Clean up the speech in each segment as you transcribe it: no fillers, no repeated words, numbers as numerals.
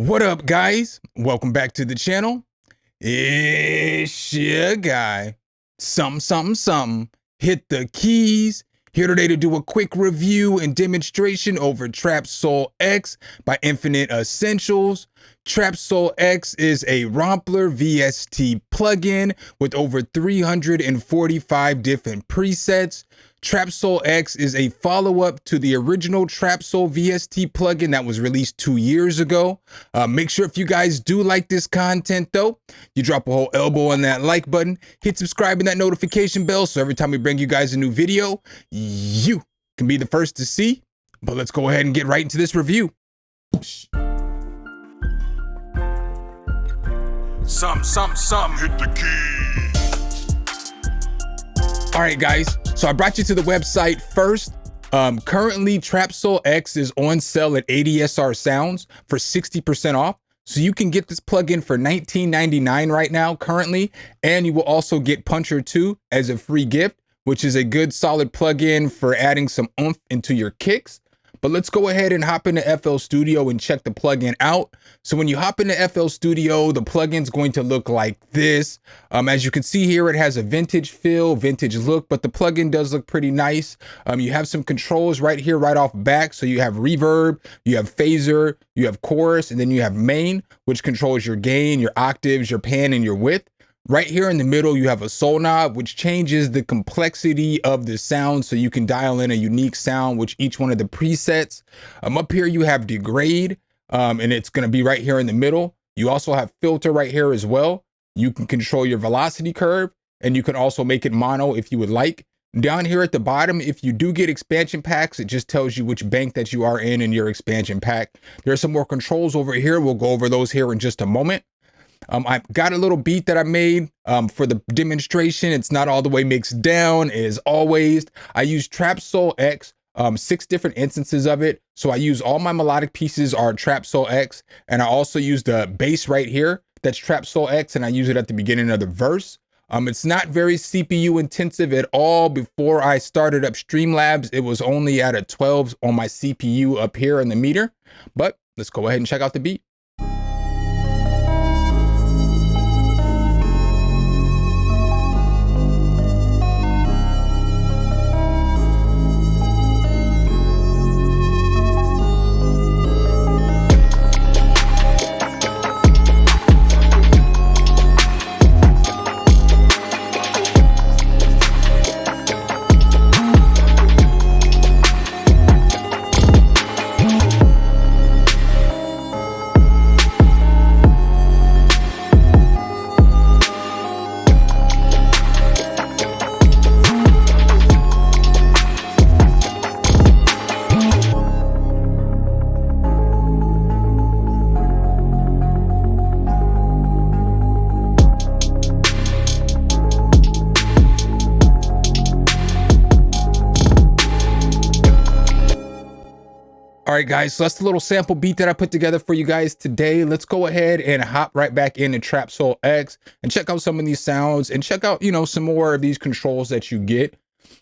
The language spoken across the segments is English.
What up, guys? Welcome back to the channel. It's your guy, Something. Hit the keys. Here today to do a quick review and demonstration over TrapSoul X by Infinit Essentials. TrapSoul X is a Rompler VST plugin with over 345 different presets. TrapSoul X is a follow-up to the original TrapSoul VST plugin that was released 2 years ago. Make sure if you guys do like this content though, you drop a whole elbow on that like button, hit subscribe and that notification bell so every time we bring you guys a new video, you can be the first to see. But let's go ahead and get right into this review. Some, hit the key. All right, guys, so I brought you to the website first. Currently, TrapSoul X is on sale at ADSR Sounds for 60% off. So you can get this plugin for $19.99 right now currently, and you will also get Puncher 2 as a free gift, which is a good solid plugin for adding some oomph into your kicks. But let's go ahead and hop into FL Studio and check the plugin out. So when you hop into FL Studio, the plugin's going to look like this. As you can see here, it has a vintage feel, vintage look, but the plugin does look pretty nice. You have some controls right here, right off back. So you have reverb, you have phaser, you have chorus, and then you have main, which controls your gain, your octaves, your pan, and your width. Right here in the middle, you have a soul knob, which changes the complexity of the sound so you can dial in a unique sound with each one of the presets. Up here, you have degrade, and it's going to be right here in the middle. You also have filter right here as well. You can control your velocity curve, and you can also make it mono if you would like. Down here at the bottom, if you do get expansion packs, it just tells you which bank that you are in your expansion pack. There are some more controls over here. We'll go over those here in just a moment. I've got a little beat that I made for the demonstration. It's not all the way mixed down as always. I use TrapSoul X, 6 different instances of it. So I use all my melodic pieces are TrapSoul X, and I also use the bass right here. That's TrapSoul X, and I use it at the beginning of the verse. It's not very CPU intensive at all. Before I started up Streamlabs, it was only at a 12 on my CPU up here in the meter. But let's go ahead and check out the beat. All right, guys, so that's the little sample beat that I put together for you guys today. Let's go ahead and hop right back into TrapSoul X and check out some of these sounds and check out, some more of these controls that you get.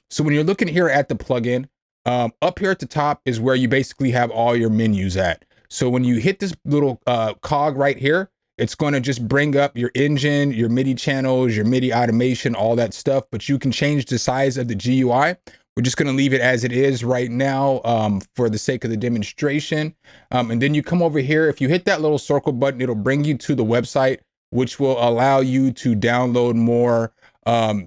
So when you're looking here at the plugin, up here at the top is where you basically have all your menus at. So when you hit this little cog right here, it's going to just bring up your engine, your MIDI channels, your MIDI automation, all that stuff, but you can change the size of the GUI. We're just going to leave it as it is right now for the sake of the demonstration. And then you come over here. If you hit that little circle button, it'll bring you to the website, which will allow you to download more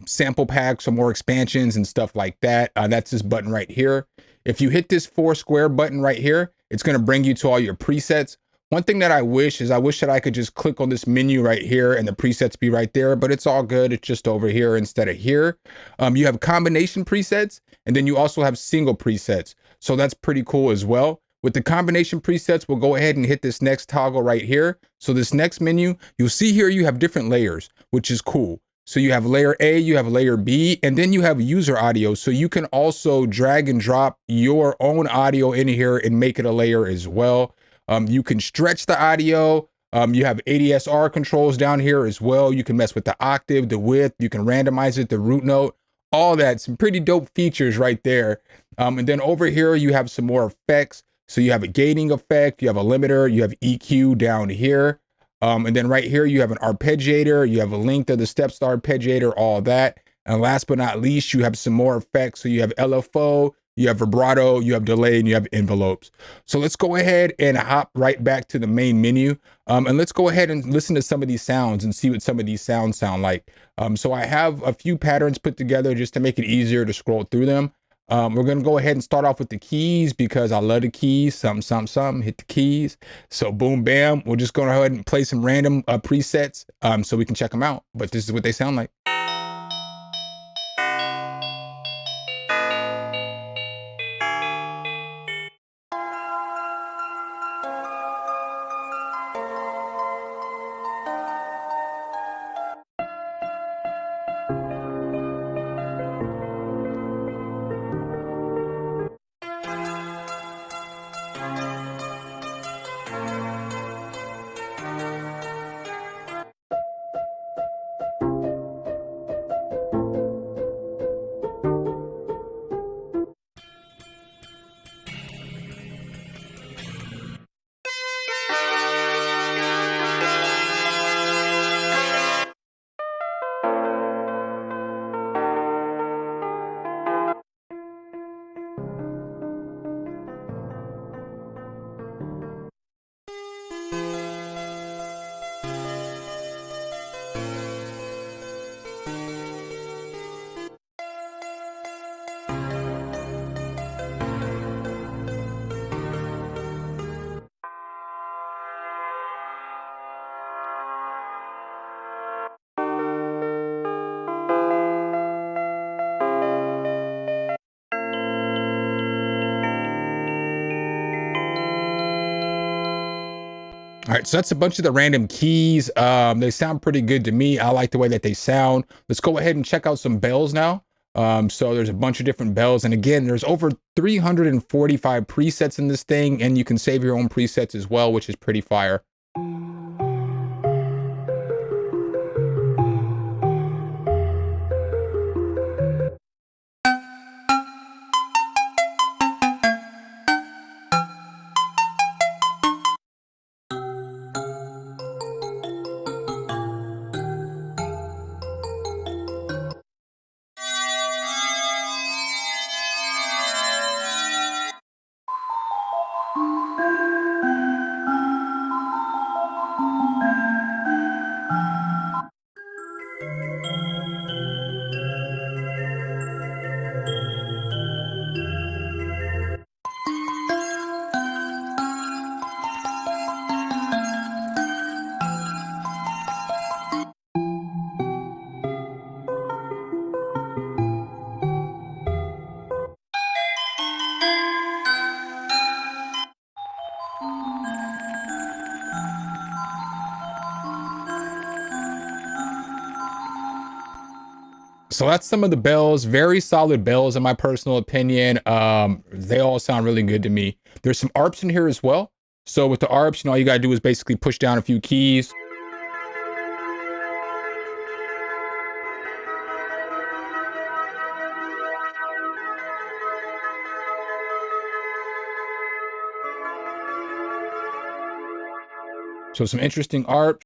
sample packs or more expansions and stuff like that. That's this button right here. If you hit this 4 square button right here, it's going to bring you to all your presets. One thing that I wish that I could just click on this menu right here and the presets be right there, but it's all good. It's just over here instead of here. You have combination presets, and then you also have single presets. So that's pretty cool as well. With the combination presets, we'll go ahead and hit this next toggle right here. So this next menu, you'll see here you have different layers, which is cool. So you have layer A, you have layer B, and then you have user audio. So you can also drag and drop your own audio in here and make it a layer as well. You can stretch the audio. You have ADSR controls down here as well. You can mess with the octave, the width. You can randomize it, the root note, all that. Some pretty dope features right there. And then over here, you have some more effects. So you have a gating effect, you have a limiter, you have EQ down here. And then right here, you have an arpeggiator, you have a length of the steps to arpeggiator, all that. And last but not least, you have some more effects. So you have LFO, you have vibrato, you have delay, and you have envelopes. So let's go ahead and hop right back to the main menu. And let's go ahead and listen to some of these sounds and see what some of these sounds sound like. So I have a few patterns put together just to make it easier to scroll through them. We're gonna go ahead and start off with the keys because I love the keys. Some, hit the keys. So boom, bam. We're just gonna go ahead and play some random presets so we can check them out. But this is what they sound like. All right, so that's a bunch of the random keys. They sound pretty good to me. I like the way that they sound. Let's go ahead and check out some bells now. So there's a bunch of different bells. And again, there's over 345 presets in this thing, and you can save your own presets as well, which is pretty fire. So that's some of the bells, very solid bells in my personal opinion. They all sound really good to me. There's some arps in here as well. So with the arps, all you gotta do is basically push down a few keys. So some interesting arps.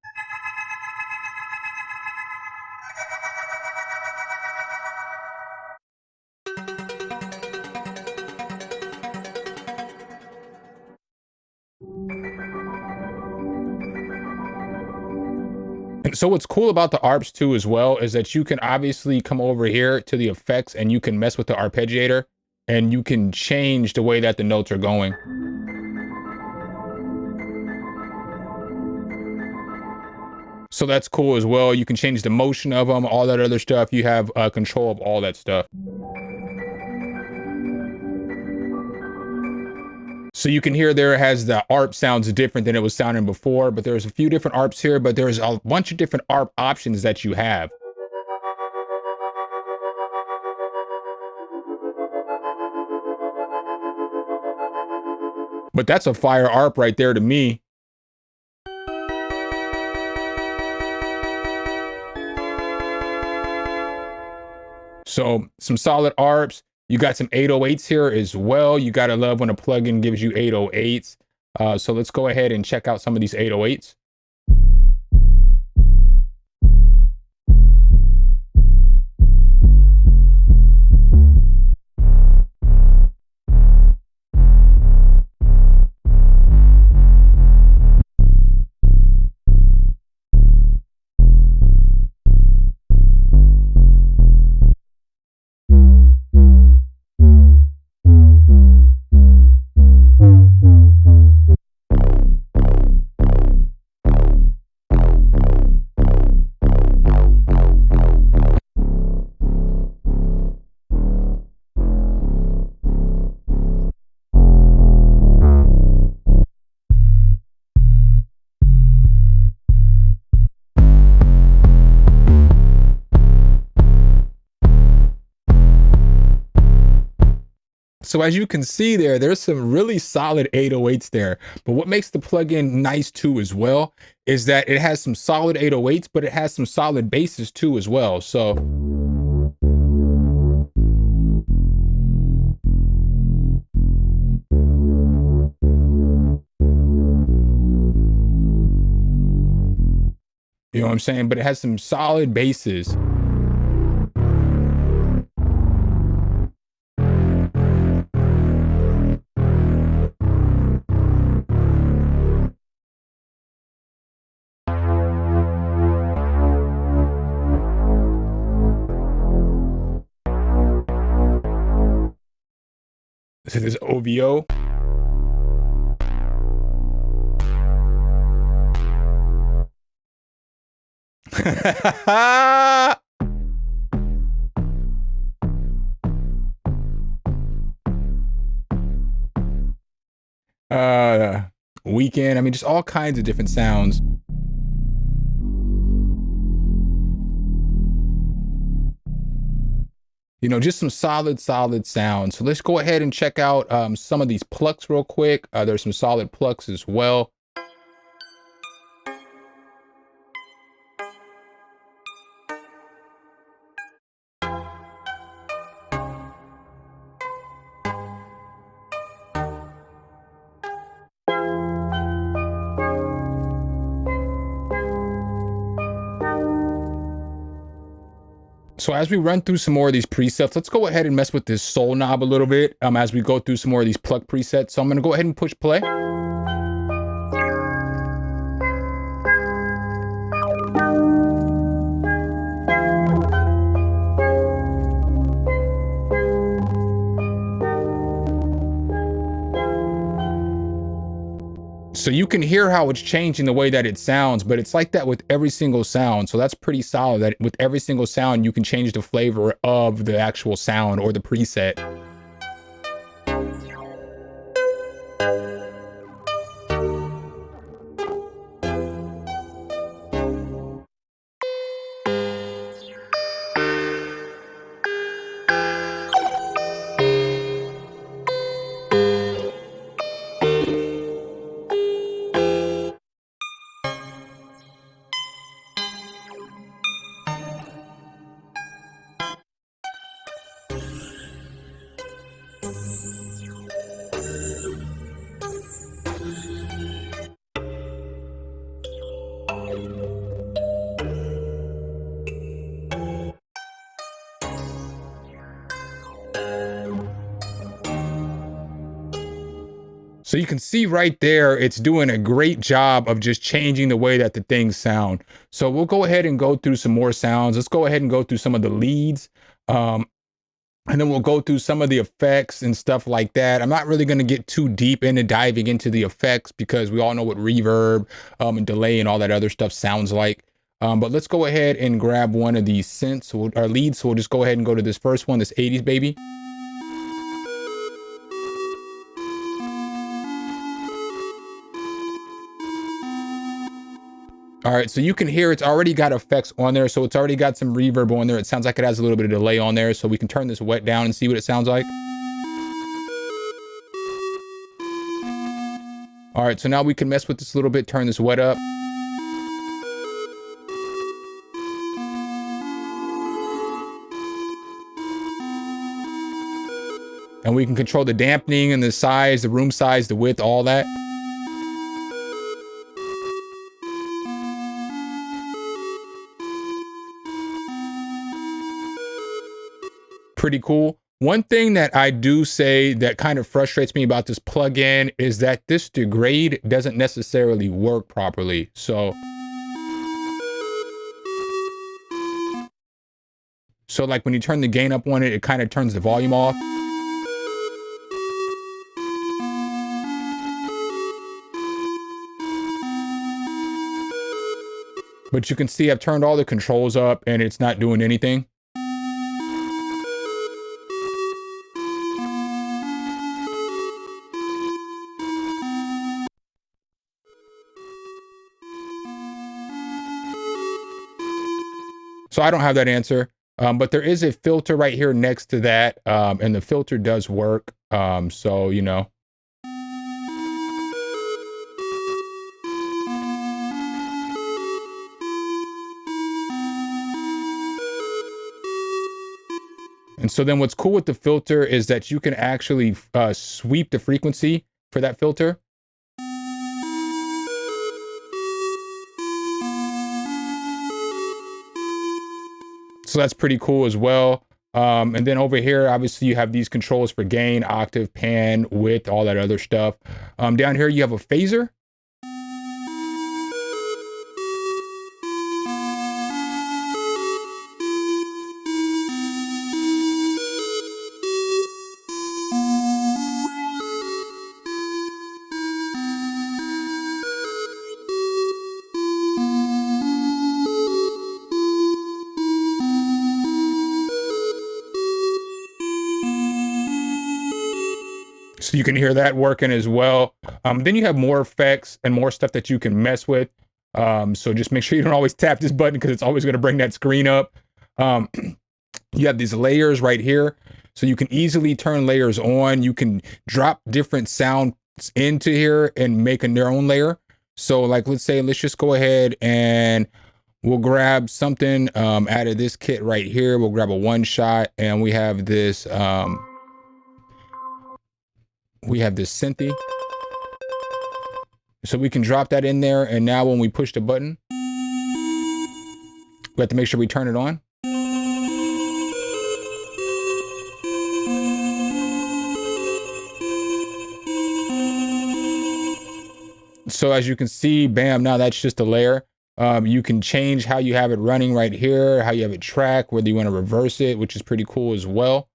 And so what's cool about the arps too as well is that you can obviously come over here to the effects and you can mess with the arpeggiator and you can change the way that the notes are going. So that's cool as well. You can change the motion of them, all that other stuff. You have control of all that stuff. So you can hear there has the ARP sounds different than it was sounding before, but there's a few different ARPs here, but there's a bunch of different ARP options that you have. But that's a fire ARP right there to me. So some solid ARPs. You got some 808s here as well. You gotta love when a plugin gives you 808s. So let's go ahead and check out some of these 808s. So as you can see there, there's some really solid 808s there. But what makes the plugin nice too as well is that it has some solid 808s, but it has some solid basses too as well. So you know what I'm saying? But it has some solid basses. So there's OVO. Weekend. I mean, just all kinds of different sounds. You know, just some solid sounds. So let's go ahead and check out some of these plucks real quick. There's some solid plucks as well. So as we run through some more of these presets, let's go ahead and mess with this soul knob a little bit as we go through some more of these pluck presets. So I'm going to go ahead and push play. So you can hear how it's changing the way that it sounds, but it's like that with every single sound. So that's pretty solid that with every single sound, you can change the flavor of the actual sound or the preset. So you can see right there, it's doing a great job of just changing the way that the things sound. So we'll go ahead and go through some more sounds. Let's go ahead and go through some of the leads. And then we'll go through some of the effects and stuff like that. I'm not really going to get too deep into diving into the effects because we all know what reverb and delay and all that other stuff sounds like. But let's go ahead and grab one of these synths or leads. So we'll just go ahead and go to this first one, this 80s baby. All right, so you can hear it's already got effects on there. So it's already got some reverb on there. It sounds like it has a little bit of delay on there. So we can turn this wet down and see what it sounds like. All right, so now we can mess with this a little bit, turn this wet up. And we can control the dampening and the size, the room size, the width, all that. Pretty cool. One thing that I do say that kind of frustrates me about this plugin is that this degrade doesn't necessarily work properly. So like when you turn the gain up on it, it kind of turns the volume off. But you can see I've turned all the controls up and it's not doing anything. So I don't have that answer, but there is a filter right here next to that, and the filter does work. So, you know. And so then what's cool with the filter is that you can actually sweep the frequency for that filter. So that's pretty cool as well. And then over here, obviously you have these controls for gain, octave, pan, width, all that other stuff. Down here, you have a phaser. So you can hear that working as well. Then you have more effects and more stuff that you can mess with. So just make sure you don't always tap this button because it's always going to bring that screen up. You have these layers right here. So you can easily turn layers on. You can drop different sounds into here and make their own layer. So like, let's just go ahead and we'll grab something out of this kit right here. We'll grab a one shot and we have this synthy. So we can drop that in there. And now when we push the button, we have to make sure we turn it on. So as you can see, bam, now that's just a layer. You can change how you have it running right here, how you have it track, whether you want to reverse it, which is pretty cool as well.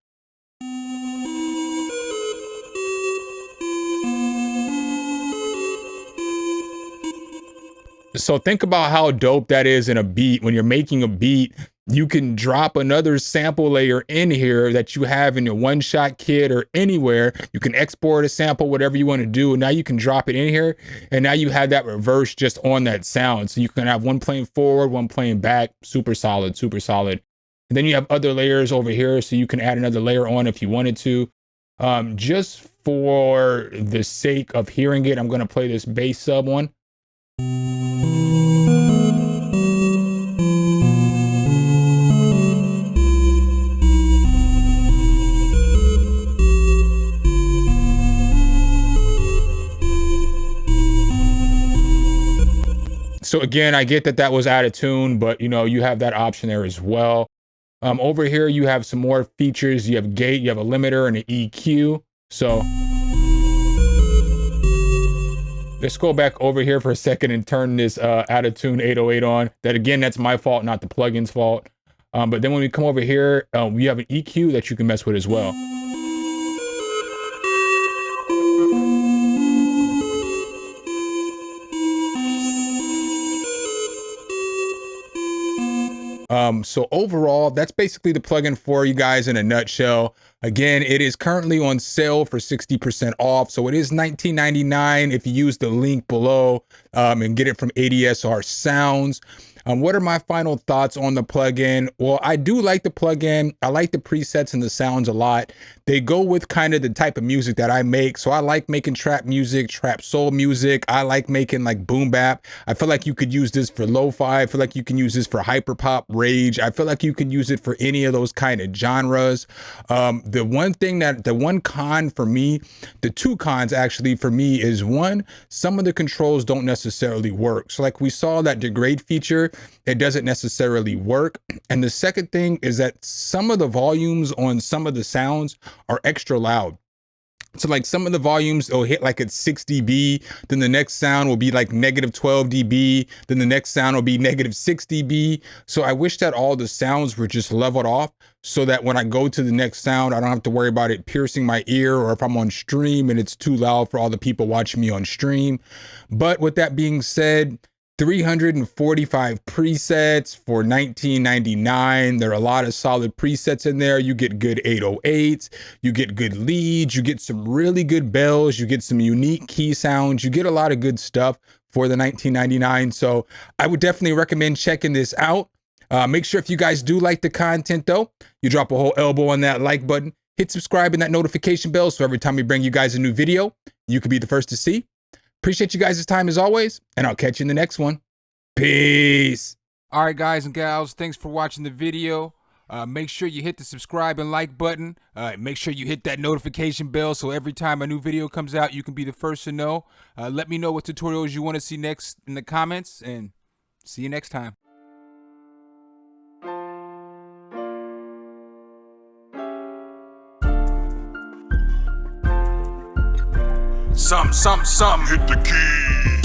So think about how dope that is in a beat. When you're making a beat, you can drop another sample layer in here that you have in your one-shot kit or anywhere. You can export a sample, whatever you want to do. Now you can drop it in here, and now you have that reverse just on that sound. So you can have one playing forward, one playing back. Super solid, super solid. And then you have other layers over here, so you can add another layer on if you wanted to. Just for the sake of hearing it, I'm going to play this bass sub one. So again, I get that that was out of tune, but you know, you have that option there as well. Over here, you have some more features. You have gate, you have a limiter and an EQ. So let's go back over here for a second and turn this out of tune 808 on. That again, that's my fault, not the plugin's fault. But then when we come over here, we have an EQ that you can mess with as well. So overall, that's basically the plugin for you guys in a nutshell. Again, it is currently on sale for 60% off. So it is $19.99 if you use the link below and get it from ADSR Sounds. What are my final thoughts on the plugin? Well, I do like the plugin. I like the presets and the sounds a lot. They go with kind of the type of music that I make. So I like making trap music, trap soul music. I like making like boom bap. I feel like you could use this for lo-fi. I feel like you can use this for hyper pop, rage. I feel like you can use it for any of those kind of genres. The one con for me, the two cons actually for me is one, some of the controls don't necessarily work. So like we saw that degrade feature, it doesn't necessarily work. And the second thing is that some of the volumes on some of the sounds are extra loud. So like some of the volumes will hit like at 6 dB, then the next sound will be like negative 12 dB, then the next sound will be negative 6 dB. So I wish that all the sounds were just leveled off so that when I go to the next sound, I don't have to worry about it piercing my ear, or if I'm on stream and it's too loud for all the people watching me on stream. But with that being said, 345 presets for $19.99. There are a lot of solid presets in there. You get good 808s, you get good leads, you get some really good bells, you get some unique key sounds, you get a lot of good stuff for the $19.99. So I would definitely recommend checking this out. Make sure if you guys do like the content though, you drop a whole elbow on that like button, hit subscribe and that notification bell so every time we bring you guys a new video, you can be the first to see. Appreciate you guys' time as always, and I'll catch you in the next one. Peace. All right, guys and gals, thanks for watching the video. Make sure you hit the subscribe and like button. Make sure you hit that notification bell so every time a new video comes out, you can be the first to know. Let me know what tutorials you want to see next in the comments, and see you next time. Some, hit the key.